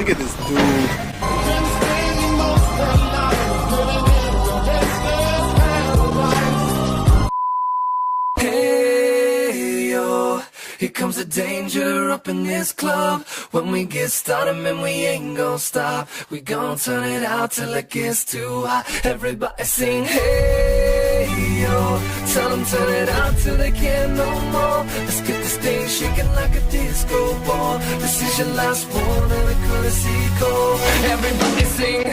Look at this dude. Hey yo, here comes the danger up in this club. When we get started, man, we ain't gon' stop. We gon' turn it out till it gets too hot. Everybody sing, hey yo. Tell them turn it out till they can't no more. Let's get this thing shaking like a disco ball. This is your last one and a courtesy call. Everybody sing, hey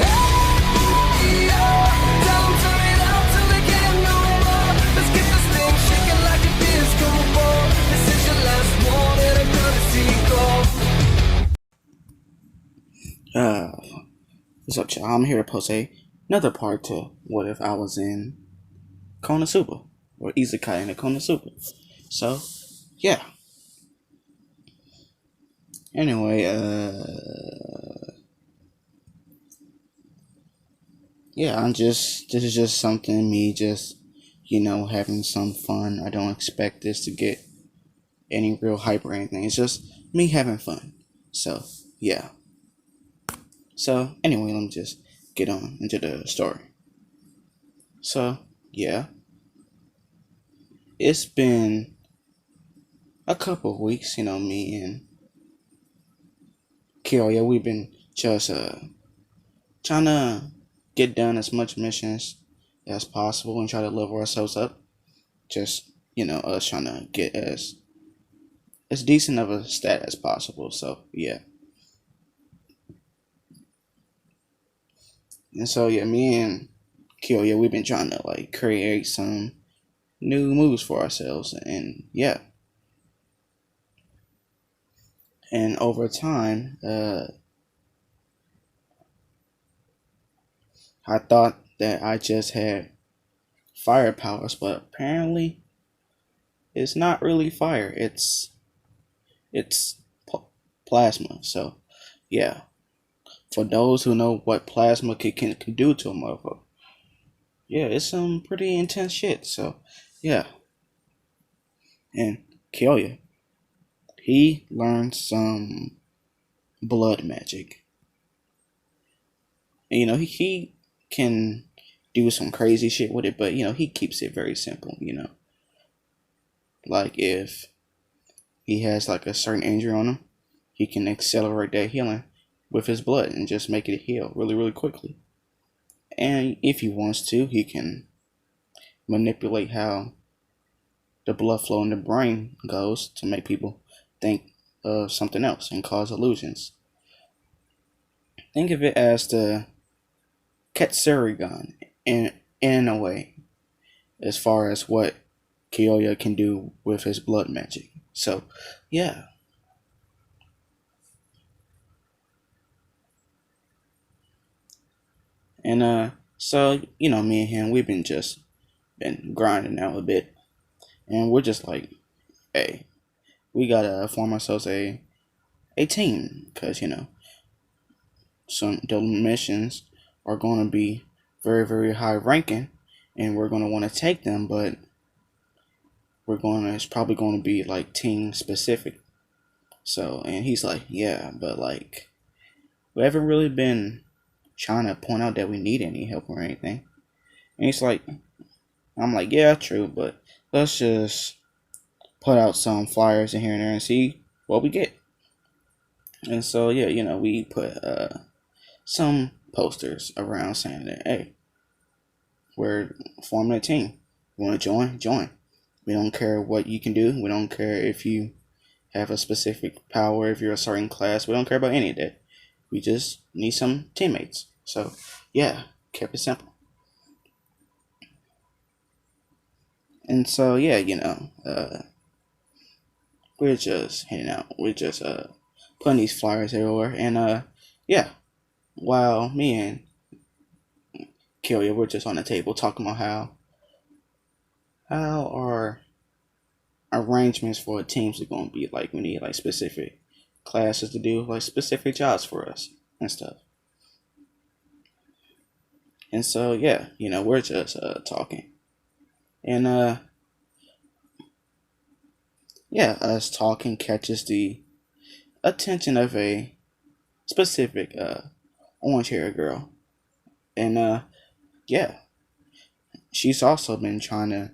yo. Tell them turn it out till they can't no more. Let's get this thing shaking like a disco ball. This is your last one and a courtesy call. What's up, y'all? I'm here to post another part to what if I was in KonoSuba or isekaied in KonoSuba. So, yeah. Anyway, yeah, this is just something, me just, having some fun. I don't expect this to get any real hype or anything. It's just me having fun. So, yeah. So, anyway, let me just get on into the story. So, yeah. It's been a couple of weeks, me and Kyo, we've been just trying to get done as much missions as possible and try to level ourselves up. Just, us trying to get as decent of a stat as possible. So, yeah. And so, yeah, me and Kyo, we've been trying to, create some new moves for ourselves. And, yeah. And over time, I thought that I just had fire powers, but apparently it's not really fire. It's plasma. So, yeah. For those who know what plasma can do to a motherfucker, yeah, it's some pretty intense shit. So, yeah. And Kyo, he learned some blood magic. And, he can do some crazy shit with it, but, he keeps it very simple, Like, if he has, a certain injury on him, he can accelerate that healing with his blood and just make it heal really, really quickly. And if he wants to, he can manipulate how the blood flow in the brain goes to make people think of something else and cause illusions. Think of it as the Katsurigan in a way, as far as what Kyo can do with his blood magic. So, yeah. And so, me and him, we've been grinding out a bit. And we're just like, hey, we gotta form ourselves a team. Because, some the missions are going to be very, very high ranking. And we're going to want to take them. But it's probably going to be, team specific. So, and he's like, yeah, but, we haven't really been trying to point out that we need any help or anything. And he's like, I'm like, yeah, true, but let's just put out some flyers in here and there and see what we get. And so, yeah, we put some posters around saying that, hey, we're forming a team. You want to join? Join. We don't care what you can do. We don't care if you have a specific power, if you're a certain class. We don't care about any of that. We just need some teammates. So, yeah, kept it simple. And so, yeah, we're just hanging out. We're just putting these flyers everywhere. And, yeah, while me and Kyo, we're just on the table talking about how our arrangements for teams are going to be. We need, specific classes to do, specific jobs for us and stuff. And so, yeah, we're just talking. And, yeah, us talking catches the attention of a specific orange hair girl. And yeah, she's also been trying to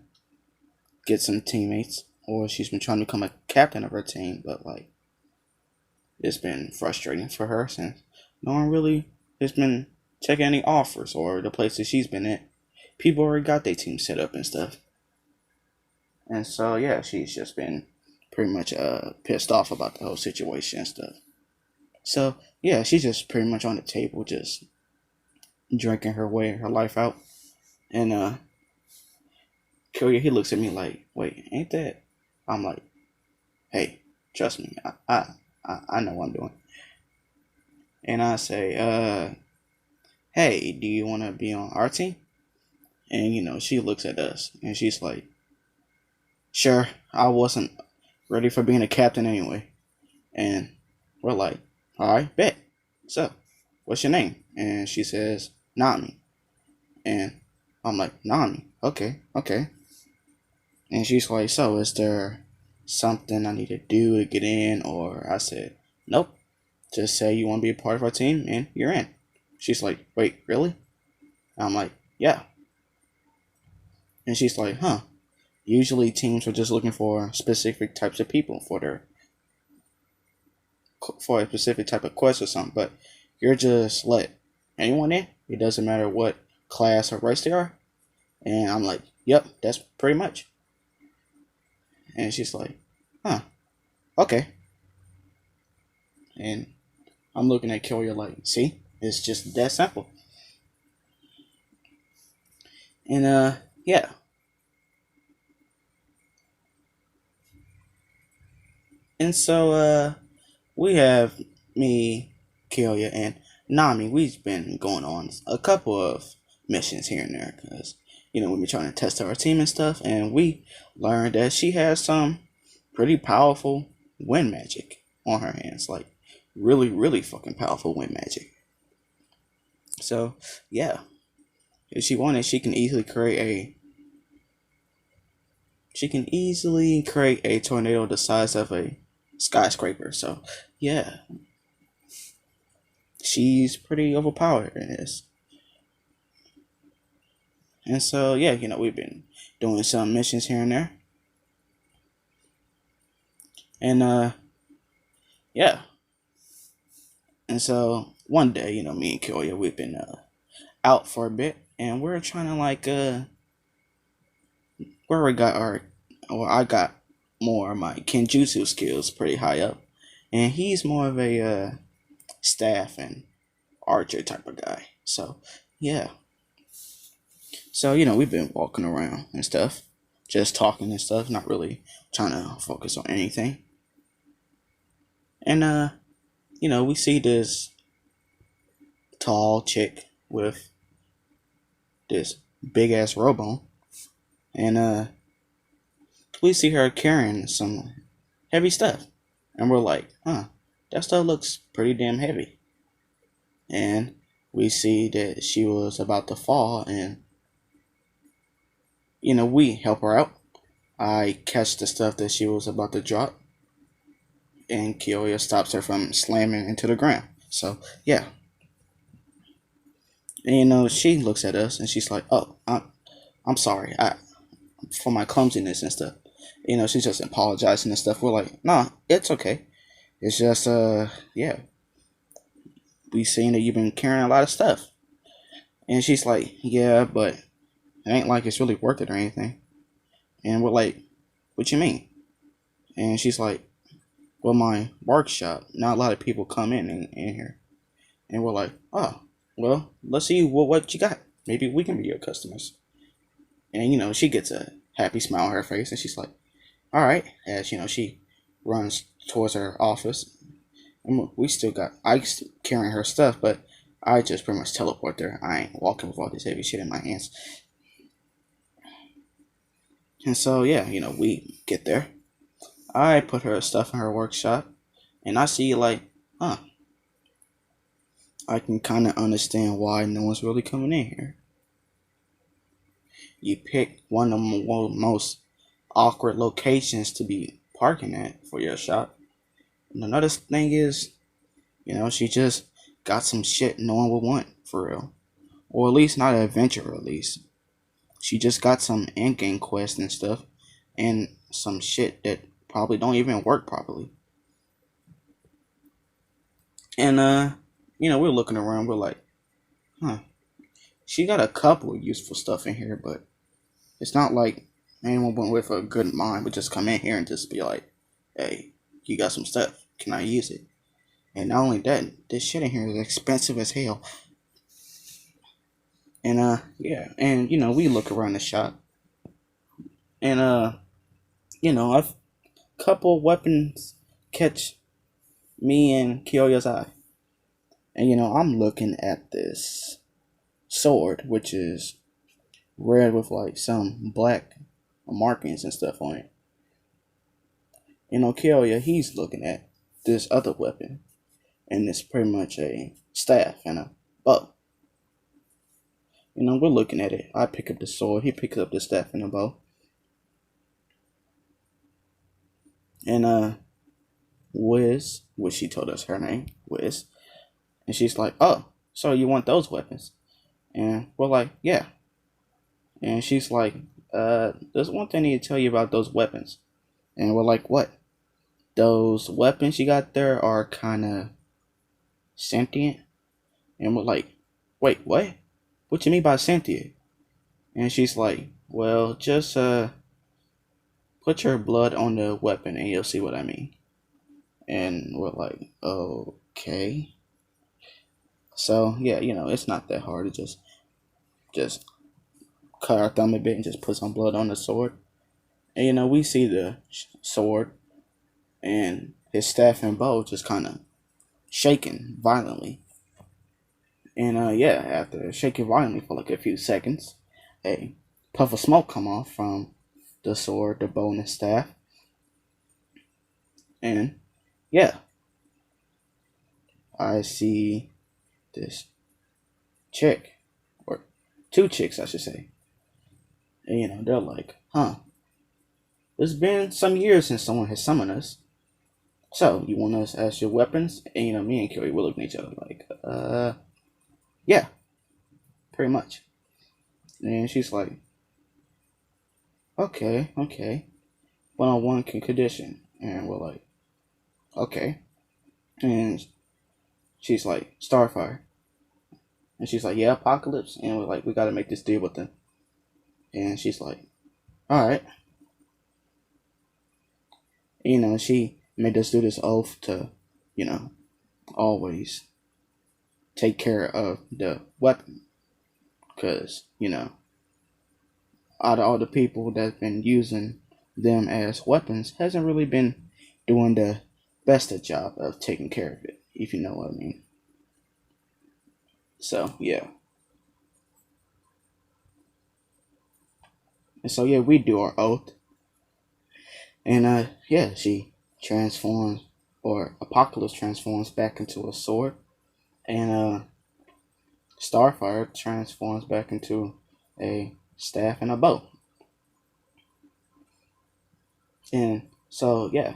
get some teammates, or she's been trying to become a captain of her team, but like it's been frustrating for her since no one really has been checking any offers, or the places she's been at, people already got their team set up and stuff. And so yeah, she's just been pretty much pissed off about the whole situation and stuff. So yeah, she's just pretty much on the table, just drinking her life out. And Kyoya, he looks at me like, wait, ain't that? I'm like, hey, trust me, I know what I'm doing. And I say, hey, do you want to be on our team? And she looks at us and she's like, sure, I wasn't ready for being a captain anyway. And we're like, all right, bet. So, what's your name? And she says, Nami. And I'm like, Nami, okay, okay. And she's like, so is there something I need to do to get in? Or I said, nope. Just say you want to be a part of our team and you're in. She's like, wait, really? I'm like, yeah. And she's like, huh. Usually teams are just looking for specific types of people for a specific type of quest or something, but you're just let anyone in. It doesn't matter what class or race they are. And I'm like, yep, that's pretty much. And she's like, huh, okay. And I'm looking at Kyoya like, see, it's just that simple. And yeah. And so we have me, Kyoya, and Nami. We've been going on a couple of missions here and there because we've been trying to test our team and stuff, and we learned that she has some pretty powerful wind magic on her hands, like really, really fucking powerful wind magic. So yeah, if she wanted, she can easily create a tornado the size of a skyscraper. So yeah, she's pretty overpowered in this. And so yeah, we've been doing some missions here and there. And yeah. And so one day, me and Kyoya, we've been out for a bit, and we're trying to like where we got our, or I got more of my kenjutsu skills pretty high up, and he's more of a staff and archer type of guy. So yeah. So we've been walking around and stuff, just talking and stuff, not really trying to focus on anything. And we see this tall chick with this big ass robe on, and we see her carrying some heavy stuff, and we're like, huh, that stuff looks pretty damn heavy. And we see that she was about to fall, and we help her out. I catch the stuff that she was about to drop, and Kyoya stops her from slamming into the ground. So yeah. And she looks at us and she's like, oh, I'm sorry, for my clumsiness and stuff. She's just apologizing and stuff. We're like, nah, it's okay. It's just yeah, we seen that you've been carrying a lot of stuff. And she's like, yeah, but it ain't like it's really worth it or anything. And we're like, what you mean? And she's like, well, my workshop, not a lot of people come in here. And we're like, oh, well, let's see what you got. Maybe we can be your customers. And she gets a happy smile on her face, and she's like, all right. As she runs towards her office, and we still got Ike's carrying her stuff, but I just pretty much teleport there. I ain't walking with all this heavy shit in my hands. And so yeah, we get there. I put her stuff in her workshop, and I see like, huh, I can kind of understand why no one's really coming in here. You pick one of the most awkward locations to be parking at for your shop. And another thing is, She just got some shit no one would want for real, or at least not an adventure. At least she just got some end game quests and stuff, and some shit that probably don't even work properly. And we're looking around. We're like, huh? She got a couple of useful stuff in here, but it's not like anyone went with a good mind would just come in here and just be like, "Hey, you got some stuff? Can I use it?" And not only that, this shit in here is expensive as hell. And yeah, and we look around the shop, and a couple weapons catch me and Kyoya's eye, and I'm looking at this sword, which is red with like some black markings and stuff on it. Kyoya, he's looking at this other weapon, and it's pretty much a staff and a bow. We're looking at it. I pick up the sword, he picks up the staff and the bow. And Wiz, which she told us her name, Wiz, and she's like, "Oh, so you want those weapons?" And we're like, "Yeah." And she's like, "There's one thing I need to tell you about those weapons." And we're like, "What?" "Those weapons you got there are kind of sentient." And we're like, "Wait, what? What you mean by sentient?" And she's like, "Well, just put your blood on the weapon and you'll see what I mean." And we're like, "Okay." So yeah, it's not that hard to just cut our thumb a bit and just put some blood on the sword. And we see the sword and his staff and bow just kind of shaking violently. And yeah, after shaking violently for like a few seconds, a puff of smoke come off from the sword, the bow, and the staff. And yeah, I see this chick, or two chicks, I should say. And they're like, "Huh, it's been some years since someone has summoned us. So, you want us as your weapons?" And me and Kerry were looking at each other like, yeah, pretty much. And she's like, okay, but on one condition. And we're like, okay. And she's like, Starfire. And she's like, yeah, Apocalypse. And we're like, we gotta make this deal with them. And she's like, alright. She made us do this oath to, always take care of the weapon. Because, out of all the people that's been using them as weapons, hasn't really been doing the best of job of taking care of it, if you know what I mean. So yeah. And so yeah, we do our oath. And yeah, she transforms, or Apocalypse transforms back into a sword. And Starfire transforms back into a staff and a bow. And so yeah.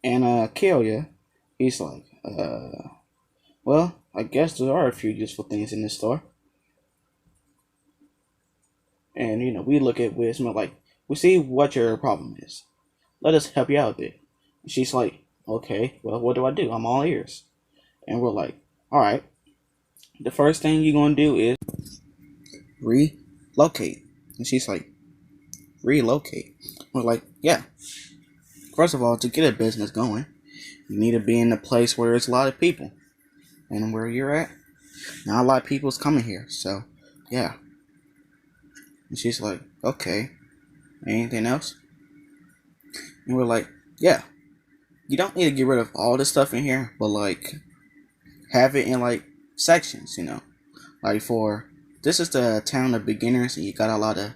And Kyoya, he's like, well, I guess there are a few useful things in this store. And we look at Wisma like, we see what your problem is. Let us help you out a bit. And she's like, okay, well, what do I do? I'm all ears. And we're like, alright, the first thing you're gonna do is relocate. And she's like, relocate. We're like, yeah. First of all, to get a business going, you need to be in a place where there's a lot of people. And where you're at, not a lot of people's coming here. So, yeah. And she's like, okay. Anything else? And we're like, yeah. You don't need to get rid of all the stuff in here, but like, have it in like sections, Like for, this is the town of beginners, and you got a lot of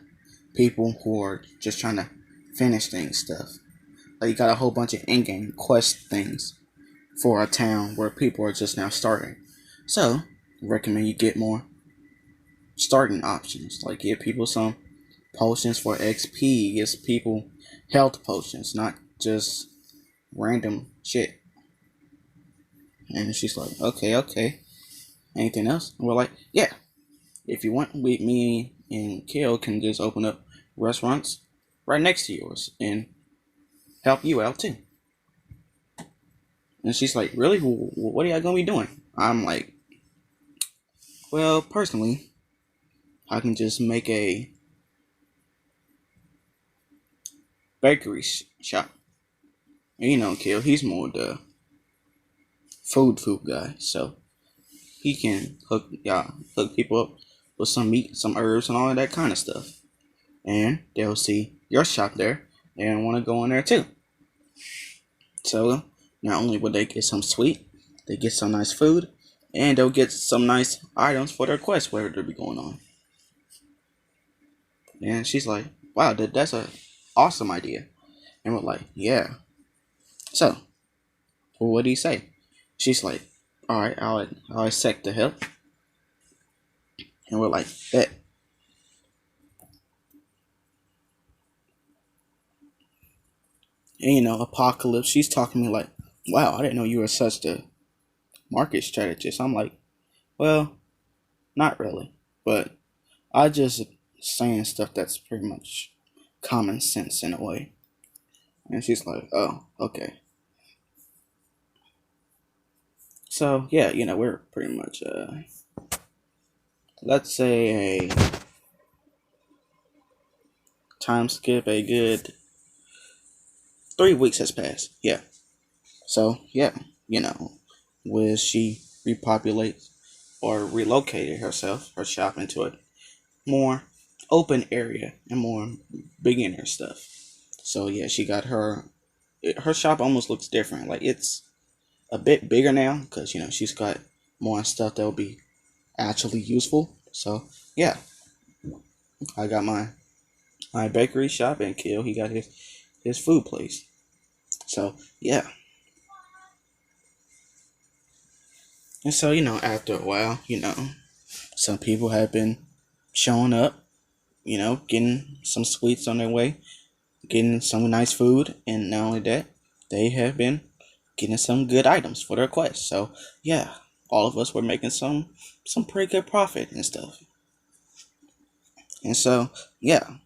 people who are just trying to finish things stuff. Like you got a whole bunch of in-game quest things for a town where people are just now starting. So, I recommend you get more starting options. Like give people some potions for XP, give people health potions, not just random shit. And she's like, okay. Anything else? And we're like, yeah. If you want, me and Kale can just open up restaurants right next to yours and help you out too. And she's like, really? What are y'all gonna be doing? I'm like, well, personally, I can just make a bakery shop. And you know, Kale, he's more the food guy, so he can hook people up with some meat, some herbs, and all of that kind of stuff. And they'll see your shop there and want to go in there too. So not only will they get some sweet, they get some nice food, and they'll get some nice items for their quest, whatever they'll be going on. And she's like, wow, that's a awesome idea. And we're like, yeah. So, well, what do you say? She's like, all right, I'll accept the help. And we're like, bet. And you know, Apocalypse, she's talking to me like, wow, I didn't know you were such a market strategist. I'm like, well, not really. But I just saying stuff that's pretty much common sense in a way. And she's like, oh, okay. So, yeah, you know, we're pretty much, let's say a time skip, a good 3 weeks has passed. Yeah. So, yeah, you know, will she repopulate or relocated her shop into a more open area and more beginner stuff. So, yeah, she got her shop almost looks different. Like, it's a bit bigger now because, you know, she's got more stuff that will be actually useful. So, yeah, I got my bakery shop, and Kill, he got his food place. So, yeah. And so, you know, after a while, you know, some people have been showing up, you know, getting some sweets on their way, getting some nice food, and not only that, they have been getting some good items for their quest. So, yeah, all of us were making some pretty good profit and stuff. And so, yeah.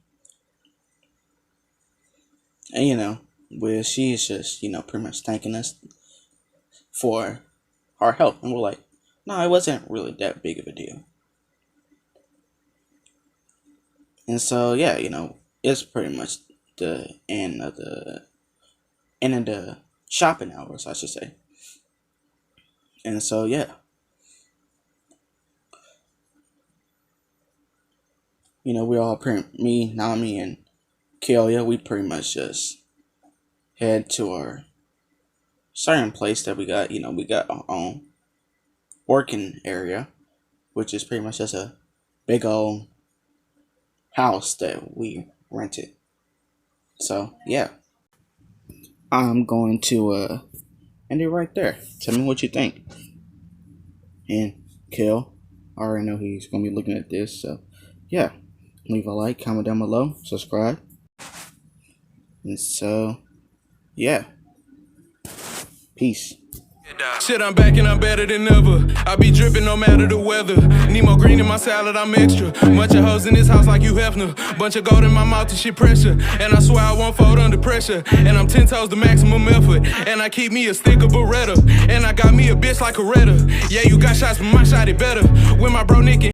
And, you know, where she is just, you know, pretty much thanking us for our help. And we're like, no, it wasn't really that big of a deal. And so, yeah, you know, it's pretty much the end of the shopping hours, I should say. And so, yeah. You know, we all me, Nami, and Kelia, we pretty much just head to our certain place that we got. You know, we got our own working area, which is pretty much just a big old house that we rented. So, yeah. I'm going to end it right there. Tell me what you think. And Kel, I already know he's going to be looking at this. So, yeah. Leave a like, comment down below, subscribe. And so, yeah. Peace. Shit, I'm back and I'm better than ever. I be dripping no matter the weather. Need more green in my salad, I'm extra. Bunch of hoes in this house like you Hefner. Bunch of gold in my mouth and shit pressure. And I swear I won't fold under pressure. And I'm 10 toes the maximum effort. And I keep me a stick of Beretta. And I got me a bitch like a Retta. Yeah, you got shots, but my shot it better. With my bro Nick and